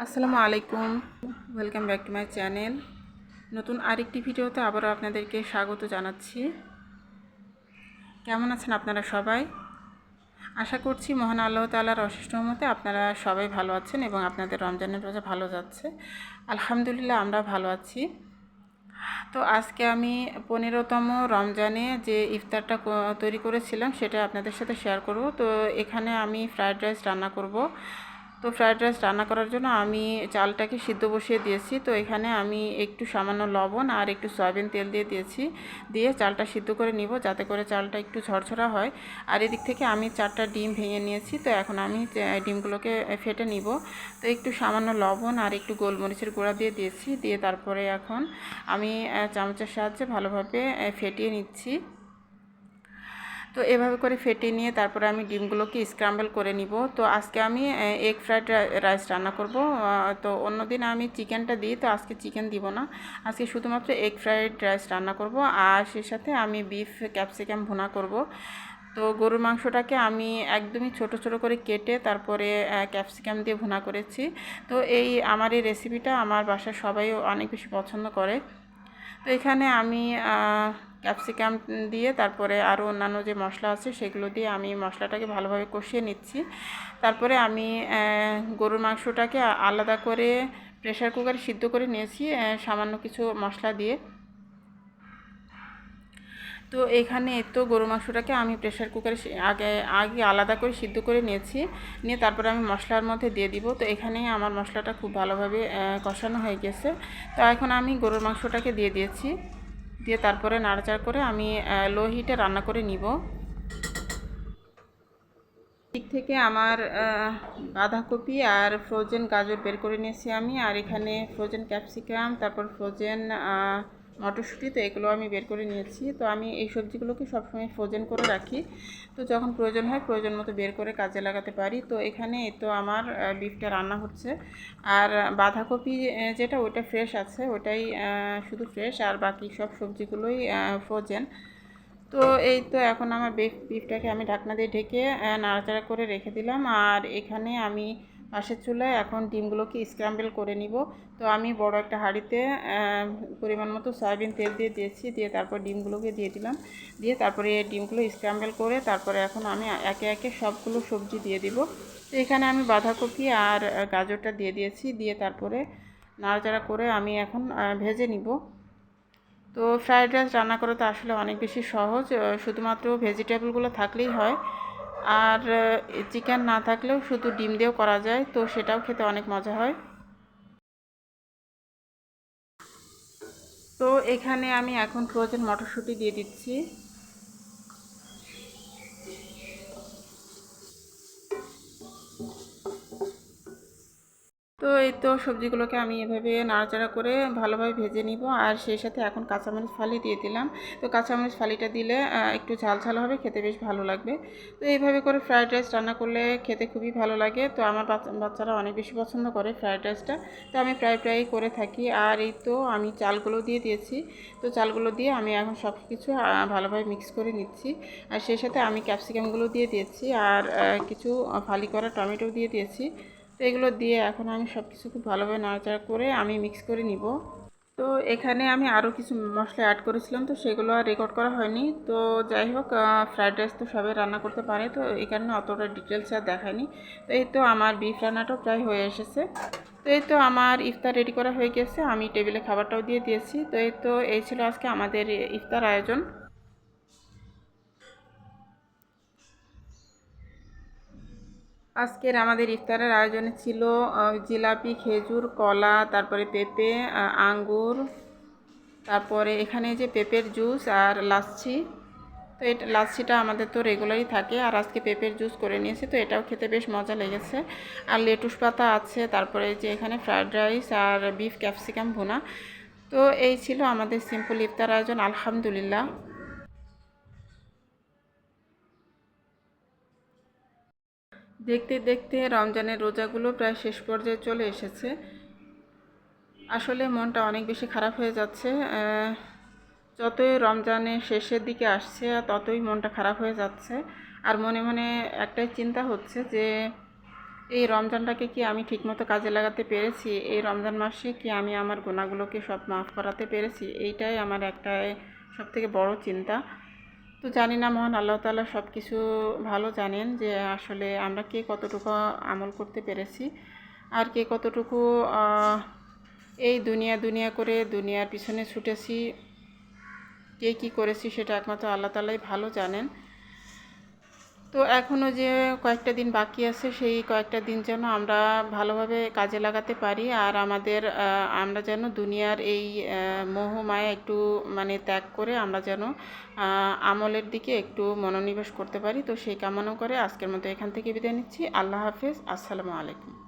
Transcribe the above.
আসসালামু আলাইকুম, welcome back to my channel. নতুন আরেকটি ভিডিওতে আবারও আপনাদেরকে স্বাগত জানাচ্ছি। কেমন আছেন আপনারা সবাই? আশা করছি মহান আল্লাহ তাআলার অশেষ রহমতে আপনারা সবাই ভালো আছেন এবং আপনাদের রমজানের রোজা ভালো যাচ্ছে। আলহামদুলিল্লাহ আমরা ভালো আছি। তো আজকে আমি 15তম রমজানে যে ইফতারটা তৈরি করেছিলাম সেটা আপনাদের সাথে শেয়ার করব। তো এখানে আমি ফ্রায়েড রাইস রান্না করব। তো ফ্রায়েড রাইস রান্না করার জন্য আমি চালটাকে সিদ্ধ বসিয়ে দিয়েছি। তো এখানে আমি একটু সামান্য লবণ আর একটু সয়াবিন তেল দিয়ে দিয়েছি, দিয়ে চালটা সিদ্ধ করে নিব যাতে করে চালটা একটু ঝরঝরা হয়। আর এদিক থেকে আমি 4টা ডিম ভেঙে নিয়েছি। তো এখন আমি ডিমগুলোকে ফেটে নিব। তো একটু সামান্য লবণ আর একটু গোলমরিচের গুঁড়া দিয়ে দিয়েছি, দিয়ে তারপরে এখন আমি চামচের সাহায্যে ভালোভাবে ফেটিয়ে নিচ্ছি। তো এভাবে করে ফেটিয়ে নিয়ে তারপরে আমি ডিমগুলোকে স্ক্রাম্বল করে নিব। তো আজকে আমি এগ ফ্রাইড রাইস রান্না করব। তো অন্যদিন আমি চিকেনটা দিই, তো আজকে চিকেন দিব না, আজকে শুধুমাত্র এগ ফ্রাইড রাইস রান্না করব। আর সেই সাথে আমি বিফ ক্যাপসিকাম ভুনা করব। তো গরুর মাংসটাকে আমি একদমই ছোট ছোট করে কেটে তারপরে ক্যাপসিকাম দিয়ে ভুনা করেছি। তো আমার এই রেসিপিটা আমার বাসার সবাই অনেক বেশি পছন্দ করে। তো এখানে আমি ক্যাপসিকাম দিয়ে তারপরে আরও অন্যান্য যে মশলা আছে সেগুলো দিয়ে আমি মশলাটাকে ভালোভাবে কষিয়ে নিচ্ছি। তারপরে আমি গরুর মাংসটাকে আলাদা করে প্রেসার কুকারে সিদ্ধ করে নিয়েছি সামান্য কিছু মশলা দিয়ে। তো এখানে তো গরু মাংসটাকে আমি প্রেসার কুকারে আগে আগে আলাদা করে সিদ্ধ করে নিয়েছি, নিয়ে তারপরে আমি মশলার মধ্যে দিয়ে দিব। তো এখানে আমার মশলাটা খুব ভালোভাবে কষানো হয়ে গেছে। তো এখন আমি গরুর মাংসটাকে দিয়ে দিয়েছি, দিয়ে তারপরে নাড়াচাড়া করে আমি লো হিটে রান্না করে নিব। দিক থেকে আমার বাঁধাকপি আর ফ্রোজেন গাজর বের করে নিয়েছি আমি, আর এখানে ফ্রোজেন ক্যাপসিকাম, তারপর ফ্রোজেন মটরশুঁটি, তো এগুলো আমি বের করে নিয়েছি। তো আমি এই সবজিগুলোকে সবসময় ফ্রোজেন করে রাখি, তো যখন প্রয়োজন হয় প্রয়োজন মতো বের করে কাজে লাগাতে পারি। তো এখানে তো আমার বিফটা রান্না হচ্ছে। আর বাঁধাকপি যেটা ওটা ফ্রেশ আছে, ওটাই শুধু ফ্রেশ, আর বাকি সব সবজিগুলোই ফ্রোজেন। তো এই তো এখন আমার বিফটাকে আমি ঢাকনা দিয়ে ঢেকে নাড়াচাড়া করে রেখে দিলাম। আর এখানে আমি পাশের চুলায় এখন ডিমগুলোকে স্ক্র্যাম্বল করে নিব। তো আমি বড় একটা হাঁড়িতে পরিমাণ মতো সয়াবিন তেল দিয়ে দিয়েছি, দিয়ে তারপর ডিমগুলোকে দিয়ে দিলাম, দিয়ে তারপরে ডিমগুলো স্ক্র্যাম্বল করে তারপরে এখন আমি একে একে সবগুলো সবজি দিয়ে দিব। তো এখানে আমি বাঁধাকপি আর গাজরটা দিয়ে দিয়েছি, দিয়ে তারপরে নাড়াচাড়া করে আমি এখন ভেজে নিব। তো ফ্রায়েড রাইস রান্না করা তো আসলে অনেক বেশি সহজ, শুধুমাত্র ভেজিটেবলগুলো থাকলেই হয়। আর চিকেন না থাকলেও শুধু ডিম দিয়েও করা যায়, তো সেটাও খেতে অনেক মজা হয়। তো এখানে আমি এখন ফ্রোজেন মটরশুঁটি দিয়ে দিচ্ছি। তো এই তো সবজিগুলোকে আমি এভাবে নাড়াচাড়া করে ভালোভাবে ভেজে নিব। আর সেই সাথে এখন কাঁচামরিচ ফালি দিয়ে দিলাম। তো কাঁচামরিচ ফালিটা দিলে একটু ঝাল ঝাল হবে, খেতে বেশ ভালো লাগবে। তো এইভাবে করে ফ্রায়েড রাইস রান্না করলে খেতে খুবই ভালো লাগে। তো আমার বাচ্চারা অনেক বেশি পছন্দ করে ফ্রায়েড রাইসটা, তো আমি প্রায়ই করে থাকি। আর এই তো আমি চালগুলো দিয়ে দিয়েছি। তো চালগুলো দিয়ে আমি এখন সব কিছু ভালোভাবে মিক্স করে নিচ্ছি। আর সেই সাথে আমি ক্যাপসিকামগুলো দিয়ে দিয়েছি, আর কিছু ফালি করা টমেটো দিয়ে দিয়েছি। তো এগুলো দিয়ে এখন আমি সব কিছু খুব ভালোভাবে নাড়াচাড়া করে আমি মিক্স করে নিব। তো এখানে আমি আরও কিছু মশলা অ্যাড করেছিলাম, তো সেগুলো আর রেকর্ড করা হয়নি। তো যাই হোক, ফ্রায়েড রাইস তো সবাই রান্না করতে পারে, তো এই কারণে অতটা ডিটেলস আর দেখায়নি। তো এই তো আমার বিফ রান্নাটাও প্রায় হয়ে এসেছে। তো এই তো আমার ইফতার রেডি করা হয়ে গেছে, আমি টেবিলে খাবারটাও দিয়ে দিয়েছি। তো এই ছিল আজকে আমাদের ইফতার আয়োজন। আজকের আমাদের ইফতারের আয়োজনে ছিল জিলাপি, খেজুর, কলা, তারপরে পেঁপে, আঙ্গুর, তারপরে এখানে যে পেঁপের জুস আর লাচ্ছি। তো এটা লাচ্ছিটা আমাদের তো রেগুলারই থাকে, আর আজকে পেঁপের জুস করে নিয়েছি, তো এটাও খেতে বেশ মজা লেগেছে। আর লেটুস পাতা আছে, তারপরে যে এখানে ফ্রায়েড রাইস আর বিফ ক্যাপসিকাম ভুনা। তো এই ছিল আমাদের সিম্পল ইফতার আয়োজন, আলহামদুলিল্লাহ। দেখতে দেখতে রমজানের রোজাগুলো প্রায় শেষ পর্যায়ে চলে এসেছে। আসলে মনটা অনেক বেশি খারাপ হয়ে যাচ্ছে। যতই রমজানের শেষের দিকে আসছে ততই মনটা খারাপ হয়ে যাচ্ছে। আর মনে মনে একটাই চিন্তা হচ্ছে যে এই রমজানটাকে কি আমি ঠিকমতো কাজে লাগাতে পেরেছি? এই রমজান মাসে কি আমি আমার গুনাহগুলোকে সব মাফ করাতে পেরেছি? এইটাই আমার একটা সবথেকে বড় চিন্তা। তো জানি না, মহান আল্লাহ তাআলা সব কিছু ভালো জানেন যে আসলে আমরা কে কতটুকু আমল করতে পেরেছি আর কে কতটুকু এই দুনিয়া দুনিয়া করে দুনিয়ার পিছনে ছুটেছি, কে কী করেছি সেটা একমাত্র আল্লাহ তাআলাই ভালো জানেন। তো এখনও যে কয়েকটা দিন বাকি আছে, সেই কয়েকটা দিন যেন আমরা ভালোভাবে কাজে লাগাতে পারি আর আমরা যেন দুনিয়ার এই মোহমায়া একটু মানে ত্যাগ করে আমরা যেন আমলের দিকে একটু মনোনিবেশ করতে পারি। তো সেই কামনা করে আজকের মতো এখান থেকে বিদায় নিচ্ছি। আল্লাহ হাফেজ। আসসালামু আলাইকুম।